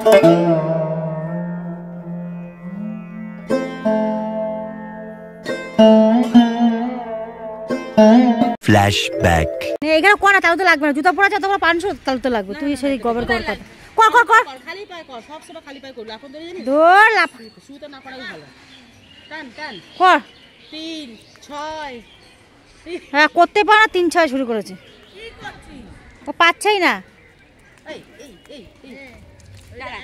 Flashback. এখানে কোনা তাও তো লাগবে না, জুতা পরা আছে তোমার 500 তাও তো লাগবে। তুই সেই গোবর কর কথা কর কর কর খালি পায় কর, সব সময় খালি পায় কর, লাফন ধরে জানিস দৌড় লাফ শুতে না পারাই ভালো। টান টান কর 3 6। হ্যাঁ করতে পার না, 3 6 শুরু করেছে। কি করছিস ও পাচ্ছেই না। এই এই এই দাঁড়া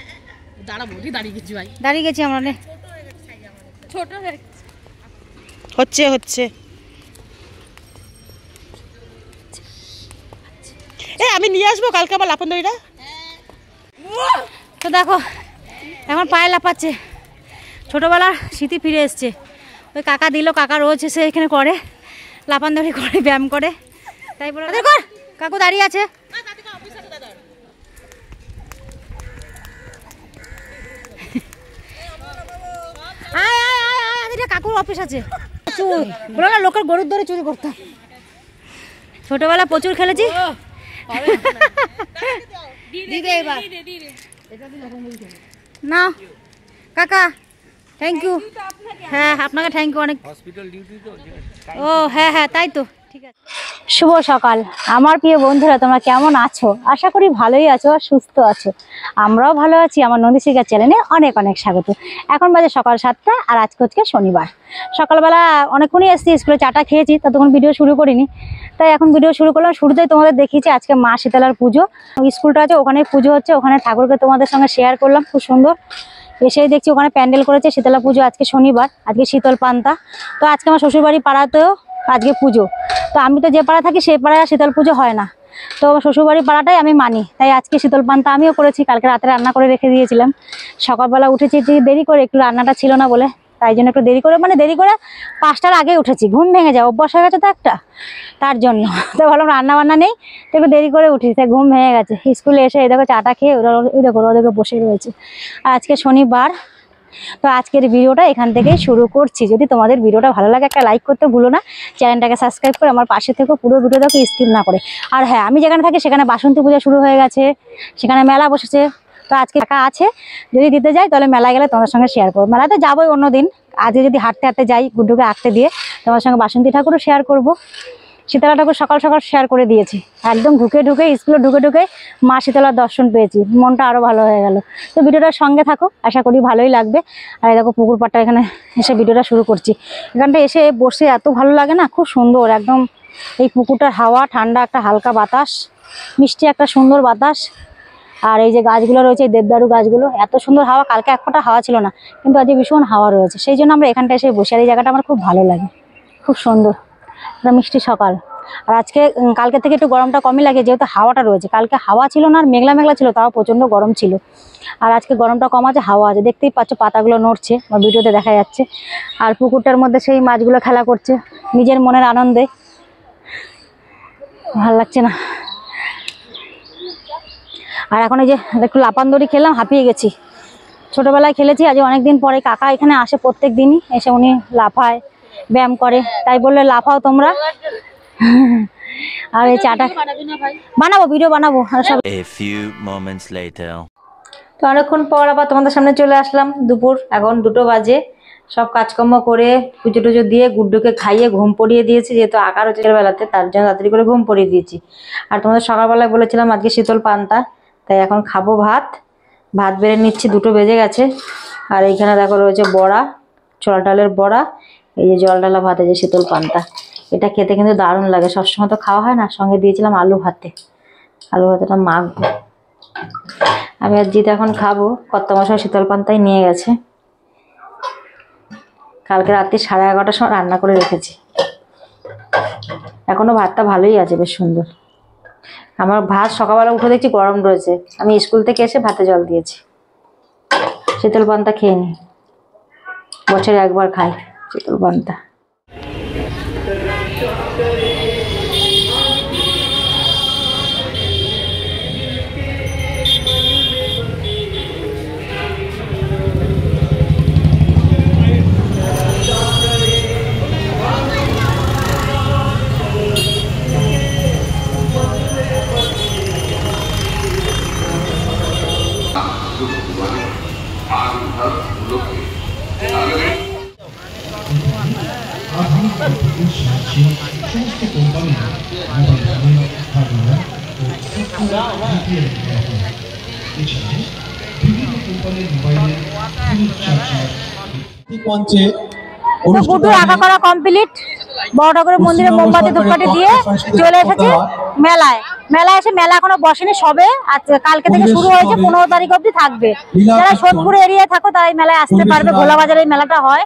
দাঁড়া বলি, দাঁড়িয়ে গেছি ভাই, দাঁড়িয়ে গেছি আমরা। নে ছোট হয়ে গেছে সাইজ আমাদের, ছোট হয়ে হচ্ছে হচ্ছে। আমি নিয়ে আসবো কালকে আবার লাফান দড়িটা। তো দেখো এখন পায়ে লাফাচ্ছে, ছোটোবেলার স্মৃতি ফিরে এসছে। ওই কাকা দিল, কাকা রোজ এসে এখানে করে লাফান দড়ি করে, ব্যায়াম করে। তাই বলে কাকু দাঁড়িয়ে আছে। কাকুর অফিস আছে। বলো না লোকের গরুর দড়ি চুরি করতাম, ছোটবেলা প্রচুর খেলেছি। না কাকা থ্যাংক ইউ। হ্যাঁ আপনাকে থ্যাংক ইউ অনেক। ও হ্যাঁ হ্যাঁ তাই তো, ঠিক আছে। শুভ সকাল আমার প্রিয় বন্ধুরা, তোমরা কেমন আছো? আশা করি ভালোই আছো আর সুস্থ আছো। আমরাও ভালো আছি। আমার নন্দী শিকার চ্যানেলে অনেক অনেক স্বাগত। এখন বাজে সকাল 7টা আর আজকে শনিবার। সকালবেলা অনেকক্ষণই এসেছি, স্কুলে চাটা খেয়েছি, ততক্ষণ ভিডিও শুরু করিনি, তাই এখন ভিডিও শুরু করলাম। শুরুতেই তোমাদের দেখিয়েছি আজকে মা শীতলার পুজো, স্কুলটা আছে ওখানে পুজো হচ্ছে, ওখানে ঠাকুরকে তোমাদের সঙ্গে শেয়ার করলাম, খুব সুন্দর। এসেই দেখছি ওখানে প্যান্ডেল করেছে, শীতলা পুজো আজকে শনিবার, আজকে শীতল পান্তা। তো আজকে আমার শ্বশুরবাড়ি পাড়াতেও আজকে পুজো। তো আমি তো যে পাড়া থাকি সেই পাড়ায় শীতল পুজো হয় না, তো শ্বশুরবাড়ি পাড়াটাই আমি মানি, তাই আজকে শীতল পান্তা আমিও করেছি। কালকে রাতে রান্না করে রেখে দিয়েছিলাম, সকালবেলা উঠেছি দেরি করে, একটু রান্নাটা ছিল না বলে, তাই জন্য একটু দেরি করে, মানে দেরি করে 5টার আগে উঠেছি, ঘুম ভেঙে যায়, অভ্যাস হয়ে গেছে তো একটা, তার জন্য। তো ভাবলাম রান্না বান্না নেই, তো একটু দেরি করে উঠেছি, তাই ঘুম ভেঙে গেছে। স্কুলে এসে এই দেখো চাটা খেয়ে ওদেরকে বসে রয়েছে। আর আজকে শনিবার, তো আজকের ভিডিওটা এখান থেকেই শুরু করছি। যদি তোমাদের ভিডিওটা ভালো লাগে একটা লাইক করতে ভুলো না, চ্যানেলটাকে সাবস্ক্রাইব করে আমার পাশে থেকে পুরো ভিডিওটাকে স্কিপ না করে। আর হ্যাঁ, আমি যেখানে থাকি সেখানে বাসন্তী পূজা শুরু হয়ে গেছে, সেখানে মেলা বসেছে। তো আজকে টাকা আছে, যদি দিতে যাই তাহলে মেলায় গেলে তোমাদের সঙ্গে শেয়ার করবো। মেলাতে যাবোই অন্যদিন, আজকে যদি হাঁটতে হাঁটতে যাই গুড্ডুকে আঁকতে দিয়ে তোমার সঙ্গে বাসন্তী ঠাকুরও শেয়ার করবো। শীতলা ঠাকুর সকাল সকাল শেয়ার করে দিয়েছি, একদম ঢুকে স্কুলে ঢুকে মা শীতলার দর্শন পেয়েছি, মনটা আরও ভালো হয়ে গেল। তো ভিডিওটার সঙ্গে থাকো, আশা করি ভালোই লাগবে। আর এই দেখো পুকুর পাড়টা, এখানে এসে ভিডিওটা শুরু করছি। এখানটা এসে বসে এত ভালো লাগে না, খুব সুন্দর একদম। এই পুকুরটার হাওয়া ঠান্ডা, একটা হালকা বাতাস, মিষ্টি একটা সুন্দর বাতাস। আর এই যে গাছগুলো রয়েছে, এই দেবদারু গাছগুলো, এত সুন্দর হাওয়া। কালকে এক ফোঁটা হাওয়া ছিল না, কিন্তু আজকে ভীষণ হাওয়া রয়েছে, সেই জন্য আমরা এখানটা এসে বসে। আর এই জায়গাটা আমার খুব ভালো লাগে, খুব সুন্দর একটা মিষ্টি সকাল। আর আজকে কালকে থেকে একটু গরমটা কমই লাগে, যেহেতু হাওয়াটা রয়েছে। কালকে হাওয়া ছিল না, আর মেঘলা মেঘলা ছিল, তাও প্রচণ্ড গরম ছিল। আর আজকে গরমটা কম আছে, হাওয়া আছে, দেখতেই পাচ্ছ পাতাগুলো নড়ছে, আমার ভিডিওতে দেখা যাচ্ছে। আর পুকুরটার মধ্যে সেই মাছগুলো খেলা করছে নিজের মনের আনন্দে, ভালো লাগছে না। আর এখন এই যে একটু লাপান দড়ি খেলাম, হাঁপিয়ে গেছি। ছোটোবেলায় খেলেছি, আজ অনেকদিন পরে কাকা এখানে আসে প্রত্যেক দিনই, এসে উনি লাফায়, ব্যায়াম করে, তাই বললে লাফাও তোমরা। আর এই চাটা বানাবো, ভিডিও বানাবো। তো অনেকক্ষণ পর আবার তোমাদের সামনে চলে আসলাম। দুপুর এখন 2টো বাজে, সব কাজকর্ম করে পুজো টুজো দিয়ে গুড্ডুকে খাইয়ে ঘুম পড়িয়ে দিয়েছি, যেহেতু আঁকার হচ্ছে বেলাতে, তার জন্য তাড়াতাড়ি করে ঘুম পড়িয়ে দিয়েছি। আর তোমাদের সকালবেলায় বলেছিলাম আজকে শীতল পান্তা, তাই এখন খাবো ভাত বেড়ে নিচ্ছি, 2টো বেজে গেছে। আর এইখানে দেখো রয়েছে বড়া, ছোলা ডালের বড়া, এই যে জল ডালা ভাত, এই যে শীতল পান্তা। এটা খেতে কিন্তু দারুণ লাগে, সবসময় তো খাওয়া হয় না। সঙ্গে দিয়েছিলাম আলু ভাতেটা মাখবো। আমি আর জিত এখন খাবো, কর্তামশাই শীতল পান্তাই নিয়ে গেছে। কালকে রাত্রি 11:30টার সময় রান্না করে রেখেছি, এখনো ভাতটা ভালোই আছে, বেশ সুন্দর। আমার ভাত সকালবেলা উঠে দেখছি গরম রয়েছে, আমি স্কুল থেকে এসে ভাতে জল দিয়েছি। শীতল পান্তা খেয়ে নিই, বছরে একবার খাই শীতল পান্তা। গুড্ডুর আঁকা করা কমপ্লিট। বড় ঠাকুরের মন্দিরে মোমবাতি ধূপকাঠি দিয়ে চলে এসেছে মেলায়। মেলায় এসে মেলা এখনো বসেনি, সবে কালকে থেকে শুরু হয়েছে, 15 তারিখ অব্দি থাকবে। যারা সোদপুর এরিয়ায় থাকো তারা এই মেলায় আসতে পারবে। ভোলা বাজারে এই মেলাটা হয়।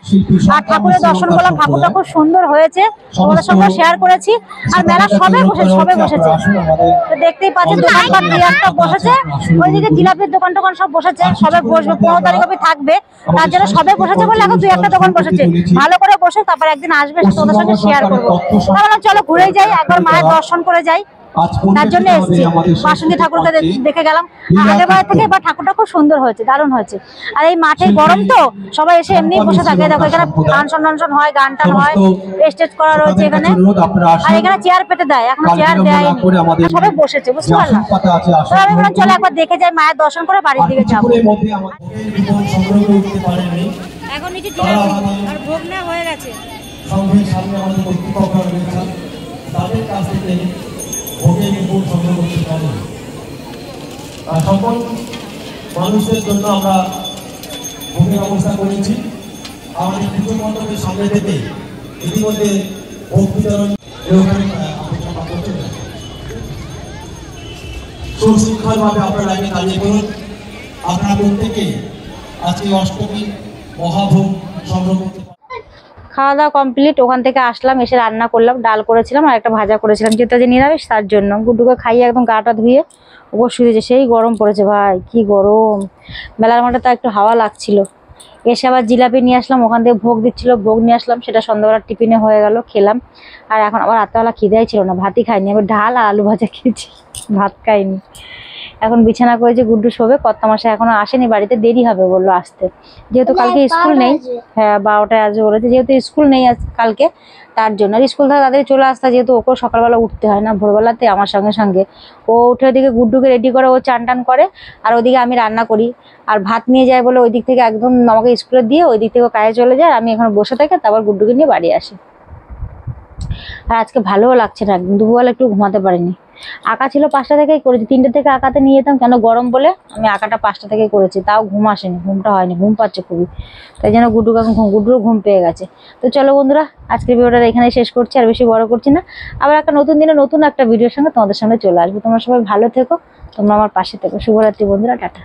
আর ঠাকুরের দর্শন করলাম, ঠাকুরটা খুব সুন্দর হয়েছে, তোমাদের সঙ্গে শেয়ার করেছি। আর মেলা সবে বসেছে তো দেখতেই পাচ্ছেন, দোকানপাট দুই একটা বসেছে। ওইদিকে জিলাপির দোকান টোকান সব বসেছে, সবে বসবে, 15 তারিখ অব্দি থাকবে। তার জন্য সবে বসেছে বলে এখন দুই একটা দোকান বসেছে। ভালো করে বসে তারপর একদিন আসবে, তোমাদের সঙ্গে শেয়ার করবো। তাহলে চলো ঘুরে যাই, একবার মায়ের দর্শন করে যাই। তার জন্য এসেছি, বাসন্তী ঠাকুরকে দেখে গেলাম আগের বার থেকে। এবার ঠাকুরটা খুব সুন্দর হয়েছে, দারুণ হয়েছে। আর এই মাঠে গরম তো সবাই এসে এমনি বসে থাকে। দেখো এখানে ফাংশন হয়, গান টান হয়, স্টেজ করা রয়েছে এখানে। আর এখানে চেয়ার পেতে দেয়, এখনো চেয়ার দেয়নি, সবাই বসেছে, বুঝতে পারলাম। তো আমি বললাম চলো একবার দেখে যাই, মায়ের দর্শন করে বাড়ির দিকে যাবো। এখন নিচে জিলাপি আর ভোগ নেওয়া হয়ে গেছে। সকল মানুষদের জন্য আমরা ভোগের ব্যবস্থা করেছি। আমাদের পুজো মণ্ডপের সামনে থেকে ইতিমধ্যে ভোগ বিতরণ সুশৃঙ্খলভাবে আপনারা আগে দাঁড়িয়ে করুন। আপনারা প্রত্যেকে আজকে অষ্টমী মহাভোগ সংগ্রহ করতে। খাওয়া দাওয়া কমপ্লিট, ওখান থেকে আসলাম, এসে রান্না করলাম, ডাল করেছিলাম আর একটা ভাজা করেছিলাম, যেটা যে নিরামিষ তার জন্য। গুড্ডুকে খাইয়ে একদম গাটা ধুয়ে ওপর শুয়েছে। সেই গরম পড়েছে ভাই, কি গরম। মেলার মাঠে তো একটু হাওয়া লাগছিল। এসে আবার জিলাপি নিয়ে আসলাম, ওখান থেকে ভোগ দিচ্ছিল, ভোগ নিয়ে আসলাম, সেটা সন্ধ্যাবেলা টিফিনে হয়ে গেল, খেলাম। আর এখন আবার রাত্রেবেলা খিদেই ছিল না, ভাতই খাইনি, আবার ডাল আর আলু ভাজা খেয়েছি, ভাত খাইনি। এখন বিছানা করেছে, গুড্ডু শোবে। কর্তা মাসে এখনো আসেনি বাড়িতে, দেরি হবে বললো আসতে, যেহেতু কালকে স্কুল নেই। হ্যাঁ 12টায় আসবে বলেছে, যেহেতু স্কুল নেই কালকে, তার জন্য। আর স্কুল থেকে তাদের চলে আসতে, যেহেতু ওকেও সকালবেলা উঠতে হয় না, ভোরবেলাতে আমার সঙ্গে সঙ্গে ও উঠে ওদিকে গুড্ডুকে রেডি করে, ও চান টান করে, আর ওদিকে আমি রান্না করি। আর ভাত নিয়ে যায় বলে ওই দিক থেকে একদম আমাকে স্কুলে দিয়ে ওই দিক থেকে কাজে চলে যায়। আমি এখন বসে থাকি, তারপর গুড্ডুকে নিয়ে বাড়ি আসি। আর আজকে ভালোও লাগছে না, একদম দুপুরবেলা একটু ঘুমাতে পারিনি। আঁকা ছিল 5টা থেকেই করেছি, 3টে থেকে আঁকাতে নিয়ে যেতাম, কেন গরম বলে আমি আঁকাটা 5টা থেকেই করেছি, তাও ঘুম আসেনি, ঘুমটা হয়নি, ঘুম পাচ্ছে খুবই। তাই জন্য গুড্ডুকে এখন গুড্ডুরও ঘুম পেয়ে গেছে। তো চলো বন্ধুরা, আজকের ভিডিওটা এখানেই শেষ করছি, আর বেশি বড় করছি না। আবার একটা নতুন দিনে নতুন একটা ভিডিওর সঙ্গে তোমাদের সঙ্গে চলে আসবো। তোমরা সবাই ভালো থেকো, তোমরা আমার পাশে থেকো। শুভরাত্রি বন্ধুরা, টাটা।